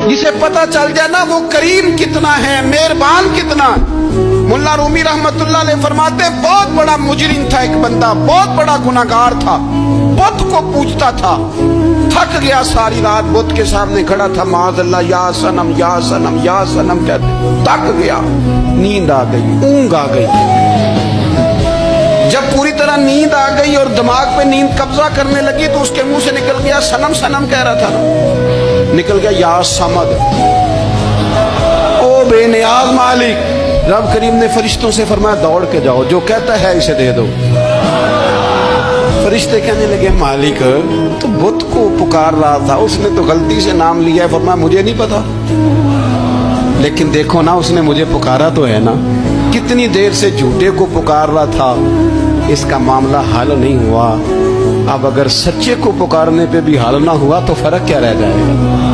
जिसे पता चल जाए ना वो करीम कितना है, मेहरबान कितना। मुल्ला रूमी रहमतुल्लाह अलैह फरमाते बहुत बड़ा मुजरिम था एक बंदा, बहुत बड़ा गुनाहगार था, बुत को पूजता था, थक गया सारी रात बुत के सामने खड़ा था, माज़अल्लाह या सनम या सनम या सनम कहते, थक गया, नींद आ गई, ऊंघ आ गई। जब पूरी तरह नींद आ गई और दिमाग पे नींद कब्जा करने लगी तो उसके मुंह से निकल गया, सनम सनम कह रहा था ना, निकल गया या समद, ओ बेनियाज मालिक। रब करीम ने फरिश्तों से फरमाया दौड़ के जाओ, जो कहता है इसे दे दो। फरिश्ते कहने लगे मालिक तो बुत को पुकार रहा था, उसने तो गलती से नाम लिया है। फरमाया मुझे नहीं पता, लेकिन देखो ना उसने मुझे पुकारा तो है ना, कितनी देर से झूठे को पुकार रहा था, इसका मामला हल नहीं हुआ। अब अगर सच्चे को पुकारने पे भी हल ना हुआ तो फर्क क्या रह जाएगा।